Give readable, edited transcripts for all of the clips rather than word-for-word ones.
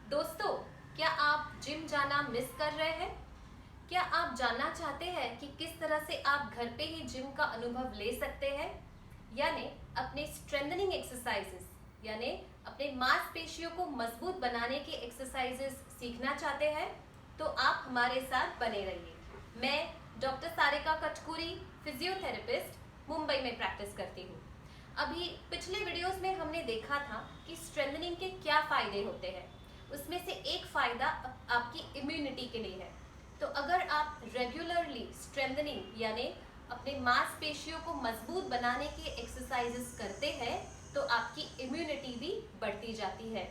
दोस्तों, क्या आप जिम जाना मिस कर रहे हैं? क्या आप जानना चाहते हैं कि किस तरह से आप घर पे ही जिम का अनुभव ले सकते हैं? यानी अपने स्ट्रेंथनिंग एक्सरसाइजेस यानी अपने मांसपेशियों को मजबूत बनाने के एक्सरसाइजेस सीखना चाहते हैं? तो आप हमारे साथ बने रहिए। मैं डॉक्टर सारिका कटकुरी, फिजियोथेरेपिस्ट, मुंबई में प्रैक्टिस करती हूँ। अभी पिछले वीडियोस में हमने देखा था कि स्ट्रेंथनिंग के क्या फायदे होते हैं। उसमें से एक फायदा आपकी इम्यूनिटी के लिए है। तो अगर आप रेगुलरली स्ट्रेंथनिंग यानी अपने मांसपेशियों को मजबूत बनाने के एक्सरसाइजेस करते हैं तो आपकी इम्यूनिटी भी बढ़ती जाती है।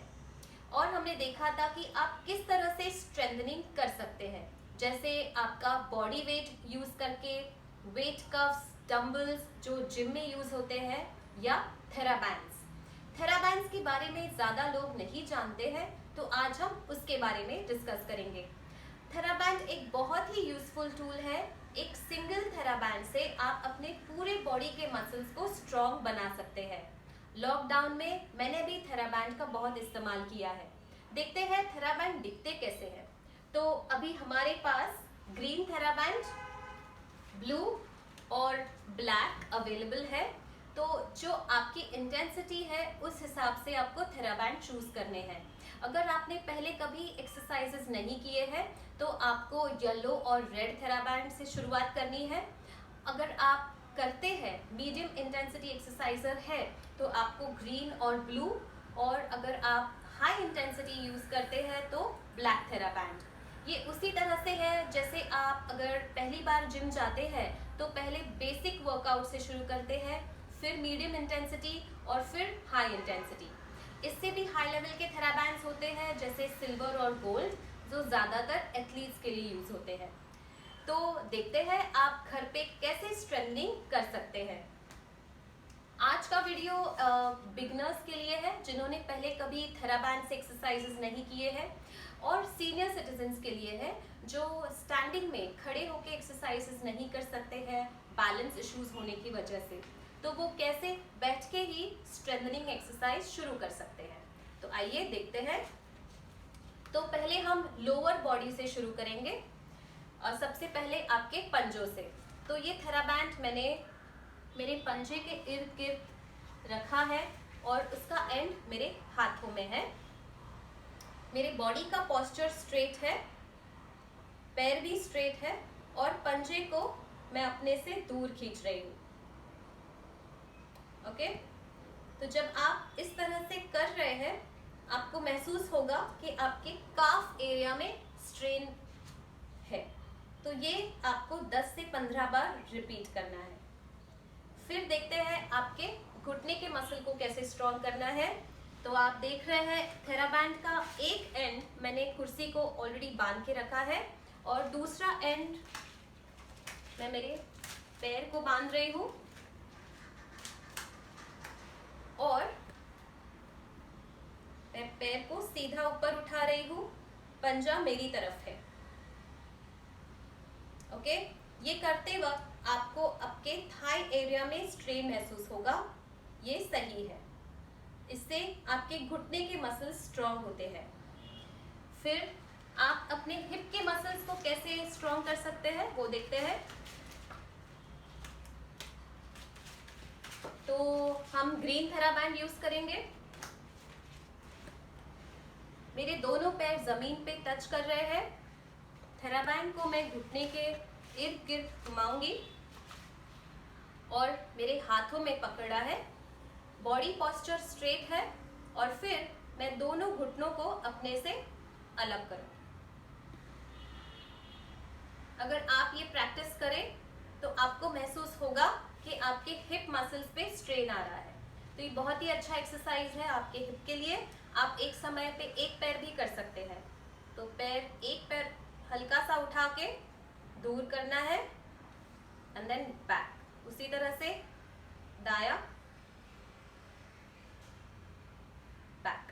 और हमने देखा था कि आप किस तरह से स्ट्रेंथनिंग कर सकते हैं, जैसे आपका बॉडी वेट यूज करके, वेट कफ्स, डंबल्स जो जिम में यूज होते हैं, या थेराबैंड्स। थेराबैंड्स के बारे में ज़्यादा लोग नहीं जानते हैं, तो आज हम उसके बारे में डिस्कस करेंगे। थेराबैंड एक बहुत ही यूजफुल टूल है। एक सिंगल थेराबैंड से आप अपने पूरे बॉडी के मसल्स को स्ट्रॉन्ग बना सकते हैं। लॉकडाउन में मैंने भी थेराबैंड का बहुत इस्तेमाल किया है। देखते हैं थेराबैंड दिखते कैसे हैं। तो अभी हमारे पास ग्रीन थेराबैंड, ब्लू और ब्लैक अवेलेबल है। तो जो आपकी इंटेंसिटी है उस हिसाब से आपको थेराबैंड चूज करने हैं। अगर आपने पहले कभी एक्सरसाइजेस नहीं किए हैं तो आपको येलो और रेड थेराबैंड से शुरुआत करनी है। अगर आप करते हैं, मीडियम इंटेंसिटी एक्सरसाइजर है, तो आपको ग्रीन और ब्लू, और अगर आप हाई इंटेंसिटी यूज करते हैं तो ब्लैक थेराबैंड। ये उसी तरह से है जैसे आप अगर पहली बार जिम जाते हैं तो पहले बेसिक वर्कआउट से शुरू करते हैं, फिर मीडियम इंटेंसिटी और फिर हाई इंटेंसिटी। इससे भी हाई लेवल के थेराबैंड्स होते हैं जैसे सिल्वर और गोल्ड, जो ज़्यादातर एथलीट्स के लिए यूज होते हैं। तो देखते हैं आप घर पे कैसे स्ट्रेंथनिंग कर सकते हैं। आज का वीडियो बिगनर्स के लिए है जिन्होंने पहले कभी थेराबैंड से एक्सरसाइजेस नहीं किए हैं, और सीनियर सिटीजन्स के लिए है जो स्टैंडिंग में खड़े होकर एक्सरसाइजेस नहीं कर सकते हैं बैलेंस इश्यूज होने की वजह से। तो वो कैसे बैठ के ही स्ट्रेंथनिंग एक्सरसाइज शुरू कर सकते हैं। तो आइए देखते हैं। तो पहले हम लोअर बॉडी से शुरू करेंगे, और सबसे पहले आपके पंजों से। तो ये थेराबैंड मैंने मेरे पंजे के इर्द गिर्द रखा है और उसका एंड मेरे हाथों में है। मेरे बॉडी का पोस्चर स्ट्रेट है, पैर भी स्ट्रेट है, और पंजे को मैं अपने से दूर खींच रही हूँ। ओके, तो जब आप इस तरह से कर रहे हैं आपको महसूस होगा कि आपके काफ एरिया में स्ट्रेन है। तो ये आपको 10 से 15 बार रिपीट करना है। फिर देखते हैं आपके घुटने के मसल को कैसे स्ट्रॉन्ग करना है। तो आप देख रहे हैं थेराबैंड का एक एंड मैंने कुर्सी को ऑलरेडी बांध के रखा है, और दूसरा एंड मैं मेरे पैर को बांध रही हूँ, और मैं पैर को सीधा ऊपर उठा रही हूँ। पंजा मेरी तरफ है। ओके, ये करते वक्त आपको आपके थाई एरिया में स्ट्रेन महसूस होगा, ये सही है। इससे आपके घुटने के मसल्स स्ट्रॉन्ग होते हैं। फिर आप अपने हिप के मसल्स को कैसे स्ट्रॉन्ग कर सकते हैं वो देखते हैं। तो हम ग्रीन थेराबैंड यूज करेंगे। मेरे दोनों पैर जमीन पे टच कर रहे हैं। थेराबैंड को मैं घुटने के इर्द गिर्द घुमाऊंगी और मेरे हाथों में पकड़ा है। बॉडी पोस्चर स्ट्रेट है, और फिर मैं दोनों घुटनों को अपने से अलग करूं। अगर आप ये प्रैक्टिस करें तो आपको महसूस होगा कि आपके हिप मसल्स पे स्ट्रेन आ रहा है। तो ये बहुत ही अच्छा एक्सरसाइज है आपके हिप के लिए। आप एक समय पे एक पैर भी कर सकते हैं। तो एक पैर हल्का सा उठा के दूर करना है, एंड देन बैक। उसी तरह से दाया, बैक।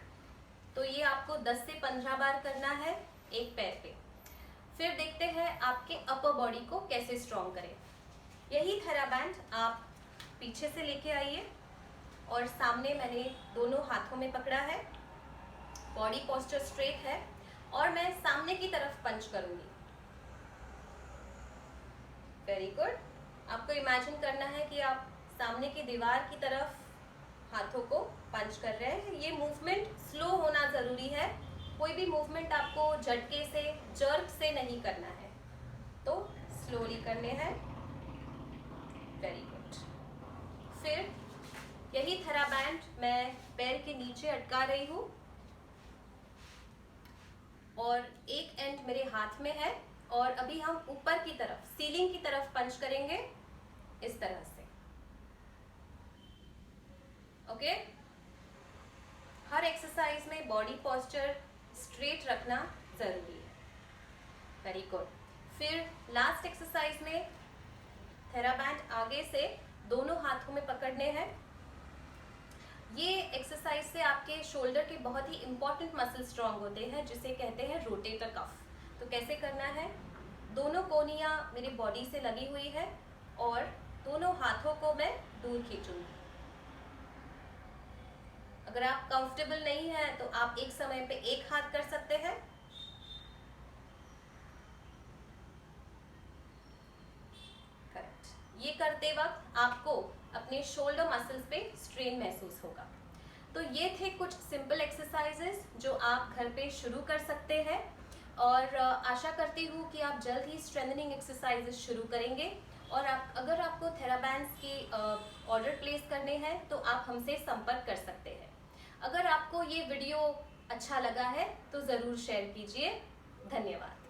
तो ये आपको 10 से 15 बार करना है एक पैर पे। फिर देखते हैं आपके अपर बॉडी को कैसे स्ट्रॉन्ग करें। यही थेराबैंड आप पीछे से लेके आइए, और सामने मैंने दोनों हाथों में पकड़ा है। बॉडी पोस्चर स्ट्रेट है और मैं सामने की तरफ पंच करूंगी। Very good. आपको इमेजिन करना है कि आप सामने की दीवार की तरफ हाथों को पंच कर रहे हैं। ये मूवमेंट स्लो होना जरूरी है, कोई भी मूवमेंट आपको झटके से, जर्क से नहीं करना है, तो स्लोली करने हैं। Very good. फिर यही थेराबैंड मैं पैर के नीचे अटका रही हूँ और एक एंड मेरे हाथ में है और अभी हम ऊपर की तरफ, सीलिंग की तरफ पंच करेंगे इस तरह से। ओके? हर एक्सरसाइज में बॉडी पोस्चर स्ट्रेट रखना जरूरी है। Very good. फिर लास्ट एक्सरसाइज में थेराबैंड आगे से दोनों हाथों में पकड़ने हैं। ये एक्सरसाइज से आपके शोल्डर के बहुत ही इंपॉर्टेंट मसल स्ट्रांग होते हैं, जिसे कहते हैं रोटेटर कफ। तो कैसे करना है? दोनों कोहनियां मेरी बॉडी से लगी हुई है और दोनों हाथों को मैं दूर खींचूंगी। अगर आप कंफर्टेबल नहीं है तो आप एक समय पे एक हाथ कर सकते हैं। करेक्ट। ये करते वक्त आपको अपने शोल्डर मसल्स पे स्ट्रेन महसूस होगा। तो ये थे कुछ सिंपल एक्सरसाइजेस जो आप घर पे शुरू कर सकते हैं और आशा करती हूँ कि आप जल्द ही स्ट्रेंथनिंग एक्सरसाइजेस शुरू करेंगे। और अगर आपको थेराबैंड्स के ऑर्डर प्लेस करने हैं तो आप हमसे संपर्क कर सकते हैं। अगर आपको ये वीडियो अच्छा लगा है तो ज़रूर शेयर कीजिए। धन्यवाद।